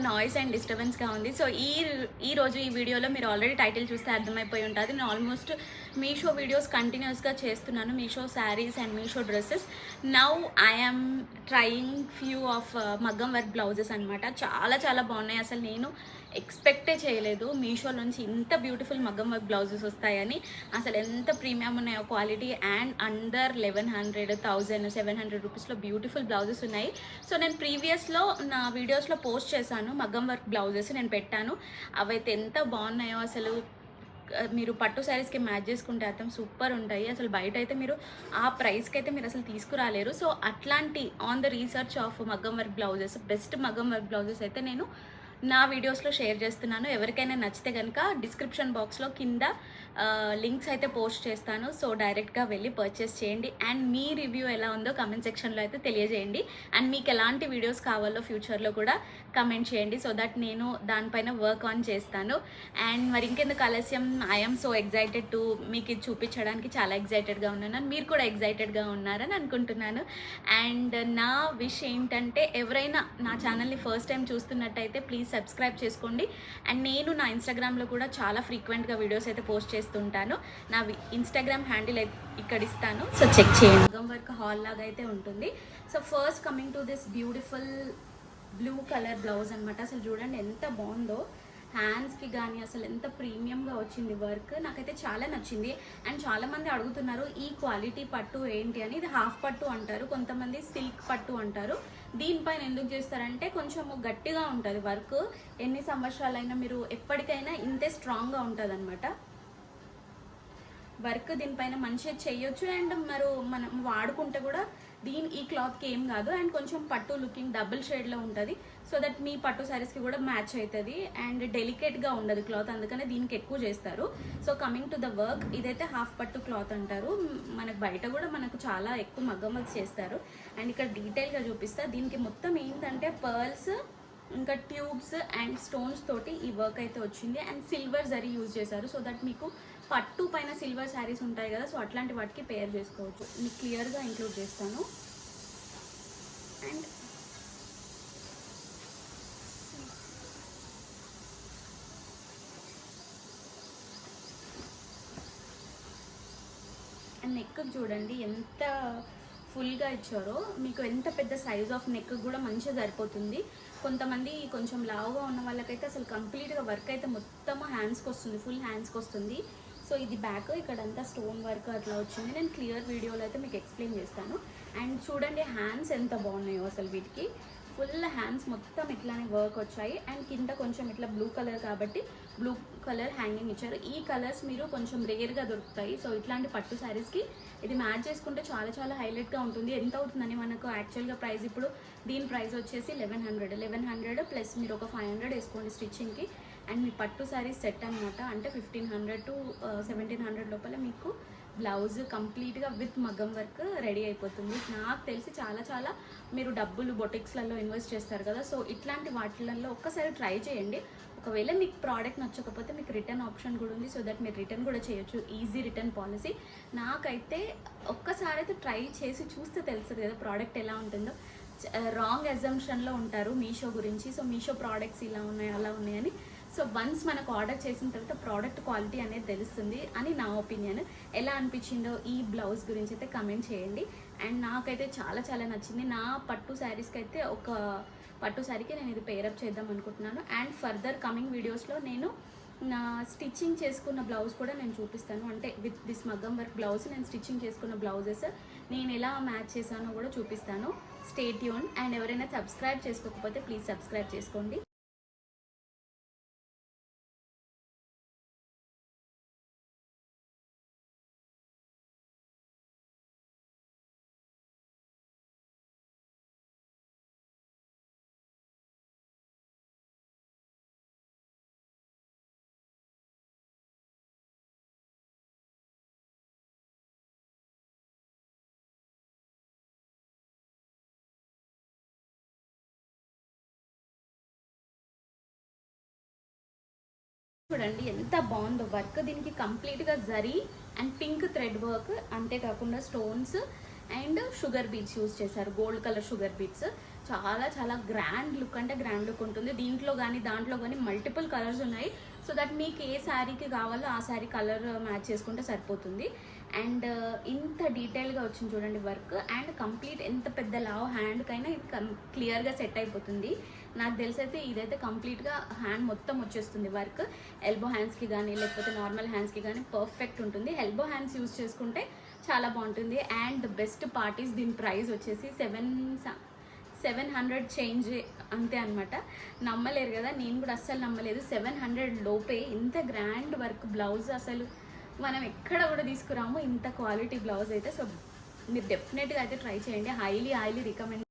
Noise and డిస్టర్బెన్స్గా ఉంది. So ఈ రోజు ఈ వీడియోలో మీరు ఆల్రెడీ టైటిల్ చూస్తే అర్థమైపోయి ఉంటుంది. నేను ఆల్మోస్ట్ మీషో వీడియోస్ కంటిన్యూస్గా చేస్తున్నాను. Meesho saris and Meesho dresses. Now I am trying few of మగ్గం వర్క్ బ్లౌజెస్ అనమాట. చాలా చాలా బాగున్నాయి. అసలు నేను ఎక్స్పెక్టే చేయలేదు మీషో నుంచి ఇంత బ్యూటిఫుల్ మగ్గం వర్క్ బ్లౌజెస్ వస్తాయని. అసలు ఎంత ప్రీమియం ఉన్నాయో క్వాలిటీ, అండ్ అండర్ 1100, 1000, 700 రూపీస్లో బ్యూటిఫుల్ బ్లౌజెస్ ఉన్నాయి. సో నేను ప్రీవియస్లో నా వీడియోస్లో పోస్ట్ చేశాను మగ్గం వర్క్ బ్లౌజెస్, నేను పెట్టాను. అవైతే ఎంత బాగున్నాయో అసలు. మీరు పట్టు శారీస్కి మ్యాచ్ చేసుకుంటే అర్థం సూపర్ ఉంటాయి. అసలు బయట అయితే మీరు ఆ ప్రైస్కి అయితే మీరు అసలు తీసుకురాలేరు. సో అట్లాంటి ఆన్ ద రీసెర్చ్ ఆఫ్ మగ్గం వర్క్ బ్లౌజెస్, బెస్ట్ మగ్గం వర్క్ బ్లౌజెస్ అయితే నేను నా వీడియోస్లో షేర్ చేస్తున్నాను. ఎవరికైనా నచ్చితే కనుక డిస్క్రిప్షన్ బాక్స్లో కింద లింక్స్ అయితే పోస్ట్ చేస్తాను. సో డైరెక్ట్గా వెళ్ళి పర్చేస్ చేయండి. అండ్ మీ రివ్యూ ఎలా ఉందో కమెంట్ సెక్షన్లో అయితే తెలియజేయండి. అండ్ మీకు ఎలాంటి వీడియోస్ కావాలో ఫ్యూచర్లో కూడా కమెంట్ చేయండి, సో దట్ నేను దానిపైన వర్క్ ఆన్ చేస్తాను. అండ్ మరి ఇంకెందుకు ఆలస్యం, ఐఎమ్ సో ఎగ్జైటెడ్ టు మీకు ఇది చూపించడానికి చాలా ఎగ్జైటెడ్గా ఉన్నాను. మీరు కూడా ఎగ్జైటెడ్గా ఉన్నారని అనుకుంటున్నాను. అండ్ నా విష్ ఏంటంటే, ఎవరైనా నా ఛానల్ని ఫస్ట్ టైం చూస్తున్నట్టయితే ప్లీజ్ సబ్స్క్రైబ్ చేసుకోండి. అండ్ నేను నా ఇన్స్టాగ్రామ్లో కూడా చాలా ఫ్రీక్వెంట్గా వీడియోస్ అయితే పోస్ట్ చేస్తుంటాను. నా ఇన్స్టాగ్రామ్ హ్యాండిల్ ఇక్కడ ఇస్తాను, సో చెక్ చేయండి. మగ్గం వర్క్ హాల్ లాగా అయితే ఉంటుంది. So first coming to this beautiful blue colour blouse అనమాట. అసలు చూడండి ఎంత బాగుందో. హ్యాండ్స్కి కానీ అసలు ఎంత ప్రీమియంగా వచ్చింది వర్క్. నాకైతే చాలా నచ్చింది. అండ్ చాలామంది అడుగుతున్నారు ఈ క్వాలిటీ పట్టు ఏంటి అని. ఇది హాఫ్ పట్టు అంటారు, కొంతమంది సిల్క్ పట్టు అంటారు. దీనిపైన ఎందుకు చేస్తారంటే కొంచెం గట్టిగా ఉంటుంది వర్క్. ఎన్ని సంవత్సరాలైనా మీరు ఎప్పటికైనా ఇంతే స్ట్రాంగ్గా ఉంటుంది అనమాట వర్క్. దీనిపైన మంచిగా చేయొచ్చు. అండ్ మనం వాడుకుంటే కూడా ఈ క్లాత్కి ఏం కాదు. అండ్ కొంచెం పట్టు లుకింగ్ డబుల్ షేడ్లో ఉంటుంది, సో దట్ మీ పట్టు శారీస్కి కూడా మ్యాచ్ అవుతుంది. అండ్ డెలికేట్గా ఉండదు క్లాత్, అందుకనే దీనికి ఎక్కువ చేస్తారు. So coming to the work, ఇదైతే హాఫ్ పట్టు క్లాత్ అంటారు. మనకు బయట కూడా మనకు చాలా ఎక్కువ మగ్గం వర్క్ చేస్తారు. అండ్ ఇక్కడ డీటెయిల్గా చూపిస్తా. దీనికి మొత్తం ఏంటంటే పర్ల్స్, ఇంకా ట్యూబ్స్ అండ్ స్టోన్స్ తోటి ఈ వర్క్ అయితే వచ్చింది. అండ్ సిల్వర్ జరీ యూజ్ చేశారు, సో దట్ మీకు పట్టు పైన సిల్వర్ శారీస్ ఉంటాయి కదా, సో అట్లాంటి వాటికి పేర్ చేసుకోవచ్చు. మీకు క్లియర్గా ఇంక్లూడ్ చేస్తాను. అండ్ నెక్ చూడండి ఎంత ఫుల్గా ఇచ్చారో. మీకు ఎంత పెద్ద సైజ్ ఆఫ్ నెక్ కూడా మంచిగా సరిపోతుంది. కొంతమంది కొంచెం లావుగా ఉన్న వాళ్ళకైతే అసలు కంప్లీట్గా వర్క్ అయితే మొత్తం హ్యాండ్స్కి వస్తుంది, ఫుల్ హ్యాండ్స్కి వస్తుంది. సో ఇది బ్యాక్, ఇక్కడంతా స్టోన్ వర్క్ అట్లా వచ్చింది. నేను క్లియర్ వీడియోలో అయితే మీకు ఎక్స్ప్లెయిన్ చేస్తాను. అండ్ చూడండి హ్యాండ్స్ ఎంత బాగున్నాయో అసలు. వీటికి ఫుల్ హ్యాండ్స్ మొత్తం ఇట్లానే వర్క్ వచ్చాయి. అండ్ కింద కొంచెం ఇట్లా బ్లూ కలర్ కాబట్టి బ్లూ కలర్ హ్యాంగింగ్ ఇచ్చారు. ఈ కలర్స్ మీరు కొంచెం రేర్గా దొరుకుతాయి. సో ఇట్లాంటి పట్టు శారీస్కి ఇది మ్యాచ్ చేసుకుంటే చాలా చాలా హైలైట్గా ఉంటుంది. ఎంత అవుతుందని మనకు యాక్చువల్గా ప్రైస్, ఇప్పుడు దీని ప్రైస్ వచ్చేసి 1100 ప్లస్ మీరు ఒక 500 వేసుకోండి స్టిచ్చింగ్కి. అండ్ మీ పట్టు శారీస్ సెట్ అనమాట. అంటే 1500 to 1700 లోపల మీకు బ్లౌజ్ కంప్లీట్గా విత్ మగ్గం వర్క్ రెడీ అయిపోతుంది. నాకు తెలిసి చాలా చాలా మీరు డబ్బులు బొటిక్స్లలో ఇన్వెస్ట్ చేస్తారు కదా, సో ఇట్లాంటి వాటిలలో ఒక్కసారి ట్రై చేయండి. ఒకవేళ మీకు ప్రోడక్ట్ నచ్చకపోతే మీకు రిటర్న్ ఆప్షన్ కూడా ఉంది, సో దట్ మీరు రిటర్న్ కూడా చేయొచ్చు. Easy return policy. నాకైతే ఒక్కసారి అయితే ట్రై చేసి చూస్తే తెలుస్తుంది కదా ప్రోడక్ట్ ఎలా ఉంటుందో. రాంగ్ అజంప్షన్లో ఉంటారు మీషో గురించి. సో మీషో ప్రోడక్ట్స్ ఇలా ఉన్నాయి అలా ఉన్నాయని. సో వన్స్ మనకు ఆర్డర్ చేసిన తర్వాత ప్రోడక్ట్ క్వాలిటీ అనేది తెలుస్తుంది అని నా ఒపీనియన్. ఎలా అనిపించిందో ఈ బ్లౌజ్ గురించి అయితే కమెంట్ చేయండి. అండ్ నాకైతే చాలా చాలా నచ్చింది. నా పట్టు శారీస్కి అయితే ఒక పట్టు శారీకి నేను ఇది పేరప్ చేద్దాం అనుకుంటున్నాను. అండ్ ఫర్దర్ కమింగ్ వీడియోస్లో నేను నా స్టిచ్చింగ్ చేసుకున్న బ్లౌజ్ కూడా నేను చూపిస్తాను. అంటే with this maggam work blouse నేను స్టిచ్చింగ్ చేసుకున్న బ్లౌజెస్ నేను ఎలా మ్యాచ్ చేశానో కూడా చూపిస్తాను. Stay tune. అండ్ ఎవరైనా సబ్స్క్రైబ్ చేసుకోకపోతే ప్లీజ్ సబ్స్క్రైబ్ చేసుకోండి. చూడండి ఎంత బాగుందో వర్క్. దీనికి కంప్లీట్గా zari and pink thread work, అంతేకాకుండా stones and sugar beads use చేశారు. గోల్డ్ కలర్ షుగర్ బీట్స్ చాలా చాలా గ్రాండ్ లుక్ అంటే గ్రాండ్ లుక్ ఉంటుంది. దీంట్లో కానీ దాంట్లో కానీ మల్టిపుల్ కలర్స్ ఉన్నాయి. సో దట్ మీకు ఏ శారీకి కావాలో ఆ శారీ కలర్ మ్యాచ్ చేసుకుంటే సరిపోతుంది. అండ్ ఇంత డీటెయిల్గా వచ్చింది చూడండి వర్క్. అండ్ కంప్లీట్ ఎంత పెద్ద లావ్ హ్యాండ్కైనా ఇది క్లియర్గా సెట్ అయిపోతుంది. నాకు తెలిసైతే ఇదైతే కంప్లీట్గా హ్యాండ్ మొత్తం వచ్చేస్తుంది వర్క్. ఎల్బో హ్యాండ్స్కి కానీ లేకపోతే నార్మల్ హ్యాండ్స్కి కానీ పర్ఫెక్ట్ ఉంటుంది. ఎల్బో హ్యాండ్స్ యూజ్ చేసుకుంటే చాలా బాగుంటుంది. అండ్ బెస్ట్ పార్టీస్ దీని ప్రైస్ వచ్చేసి 700 చేంజ్ అంతే అనమాట. నమ్మలేరు కదా, నేను కూడా అస్సలు నమ్మలేదు. 700 లోపే ఇంత గ్రాండ్ వర్క్ బ్లౌజ్ అసలు మనం ఎక్కడ కూడా తీసుకురాము ఇంత క్వాలిటీ బ్లౌజ్ అయితే. సో మీరు డెఫినెట్గా అయితే ట్రై చేయండి. Highly recommend.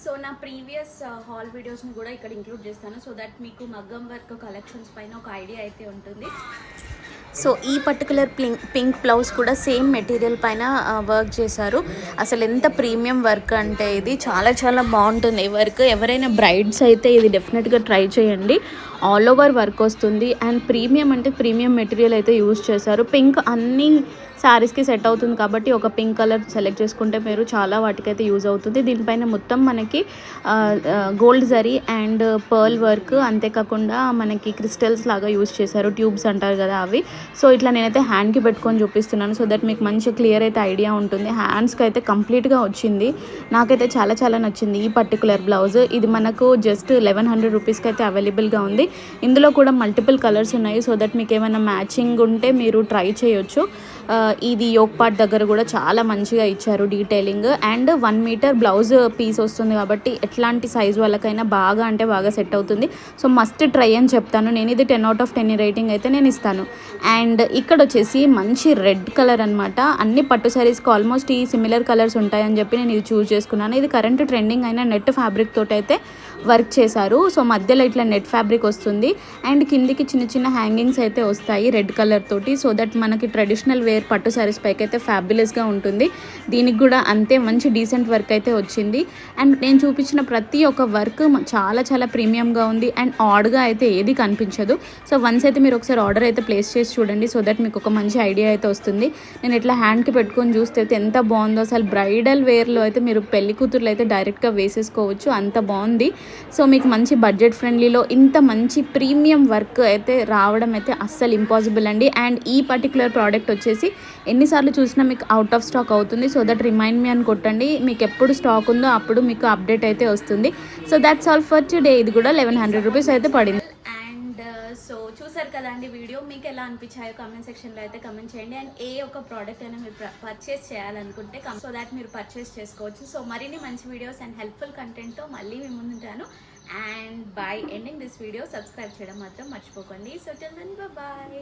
సో నా ప్రీవియస్ హాల్ వీడియోస్ని కూడా ఇక్కడ ఇంక్లూడ్ చేస్తాను. సో దట్ మీకు మగ్గం వర్క్ కలెక్షన్స్ పైన ఒక ఐడియా అయితే ఉంటుంది. సో ఈ పర్టికులర్ పింక్ బ్లౌజ్ కూడా సేమ్ మెటీరియల్ పైన వర్క్ చేశారు. అసలు ఎంత ప్రీమియం వర్క్ అంటే ఇది చాలా చాలా బాగుంటుంది ఈ వర్క్. ఎవరైనా బ్రైడ్స్ అయితే ఇది డెఫినెట్గా ట్రై చేయండి. ఆల్ ఓవర్ వర్క్ వస్తుంది. అండ్ ప్రీమియం అంటే ప్రీమియం మెటీరియల్ అయితే యూజ్ చేశారు. పింక్ అన్ని శారీస్కి సెట్ అవుతుంది కాబట్టి ఒక పింక్ కలర్ సెలెక్ట్ చేసుకుంటే మీరు చాలా వాటికైతే యూజ్ అవుతుంది. దీనిపైన మొత్తం మనకి gold zari and pearl work, అంతేకాకుండా మనకి క్రిస్టల్స్ లాగా యూజ్ చేశారు. ట్యూబ్స్ అంటారు కదా అవి. సో ఇట్లా నేనైతే హ్యాండ్కి పెట్టుకొని చూపిస్తున్నాను సో దట్ మీకు మంచి క్లియర్ అయితే ఐడియా ఉంటుంది. హ్యాండ్స్కి అయితే కంప్లీట్గా వచ్చింది. నాకైతే చాలా చాలా నచ్చింది ఈ పర్టికులర్ బ్లౌజ్. ఇది మనకు జస్ట్ 1100 రూపీస్కి అయితే అవైలబుల్గా ఉంది. ఇందులో కూడా మల్టిపుల్ కలర్స్ ఉన్నాయి. సో దట్ మీకు ఏమైనా మ్యాచింగ్ ఉంటే మీరు ట్రై చేయొచ్చు. ఇది యోక్ పార్ట్ దగ్గర కూడా చాలా మంచిగా ఇచ్చారు detailing. And 1 metre blouse piece వస్తుంది కాబట్టి ఎట్లాంటి సైజ్ వాళ్ళకైనా బాగా అంటే బాగా సెట్ అవుతుంది. సో మస్ట్ ట్రై అని చెప్తాను నేను. ఇది 10 out of 10 రేటింగ్ అయితే నేను ఇస్తాను. అండ్ ఇక్కడ వచ్చేసి మంచి రెడ్ కలర్ అనమాట. అన్ని పట్టు శారీస్కి ఆల్మోస్ట్ ఈ సిమిలర్ కలర్స్ ఉంటాయని చెప్పి నేను ఇది చూస్ చేసుకున్నాను. ఇది కరెంట్ ట్రెండింగ్ అయిన నెట్ ఫ్యాబ్రిక్ తోటి అయితే వర్క్ చేశారు. సో మధ్యలో ఇట్లా నెట్ ఫ్యాబ్రిక్ వస్తుంది. అండ్ కిందికి చిన్న చిన్న హ్యాంగింగ్స్ అయితే వస్తాయి రెడ్ కలర్ తోటి. సో దట్ మనకి ట్రెడిషనల్ వేర్ పట్టు శారీస్ పైకి అయితే ఫ్యాబులస్గా ఉంటుంది. దీనికి కూడా అంతే మంచి డీసెంట్ వర్క్ అయితే వచ్చింది. అండ్ నేను చూపించిన ప్రతి ఒక్క వర్క్ చాలా చాలా ప్రీమియంగా ఉంది. అండ్ ఆడ్గా అయితే ఏది కనిపించదు. సో వన్స్ అయితే మీరు ఒకసారి ఆర్డర్ అయితే ప్లేస్ చేసి చూడండి సో దట్ మీకు ఒక మంచి ఐడియా అయితే వస్తుంది. నేను ఇట్లా హ్యాండ్కి పెట్టుకొని చూస్తే అయితే ఎంత బాగుందో. అసలు బ్రైడల్ వేర్లో అయితే మీరు పెళ్లి కూతుర్లు అయితే డైరెక్ట్గా వేసేసుకోవచ్చు, అంత బాగుంది. సో మీకు మంచి బడ్జెట్ ఫ్రెండ్లీలో ఇంత మంచి ప్రీమియం వర్క్ అయితే రావడం అయితే అస్సలు ఇంపాసిబుల్ అండి. అండ్ ఈ పర్టికులర్ ప్రోడక్ట్ వచ్చేసి ఎన్నిసార్లు చూసినా మీకు అవుట్ ఆఫ్ స్టాక్ అవుతుంది. సో దట్ రిమైండ్ మీ అని కొట్టండి. మీకు ఎప్పుడు స్టాక్ ఉందో అప్పుడు మీకు అప్డేట్ అయితే వస్తుంది. So that's all for today. ఇది కూడా 1100 రూపీస్ అయితే పడింది. సో చూసారు కదండి వీడియో. మీకు ఎలా అనిపించాయో కామెంట్ సెక్షన్లో అయితే కమెంట్ చేయండి. అండ్ ఏ ఒక్క ప్రోడక్ట్ అయినా మీరు పర్చేస్ చేయాలనుకుంటే సో దాట్ మీరు పర్చేస్ చేసుకోవచ్చు. సో మరిన్ని మంచి వీడియోస్ అండ్ హెల్ప్ఫుల్ కంటెంట్తో మళ్ళీ మీ ముందుంటాను. And by ending this video subscribe చేయడం మాత్రం మర్చిపోకండి. So till then bye.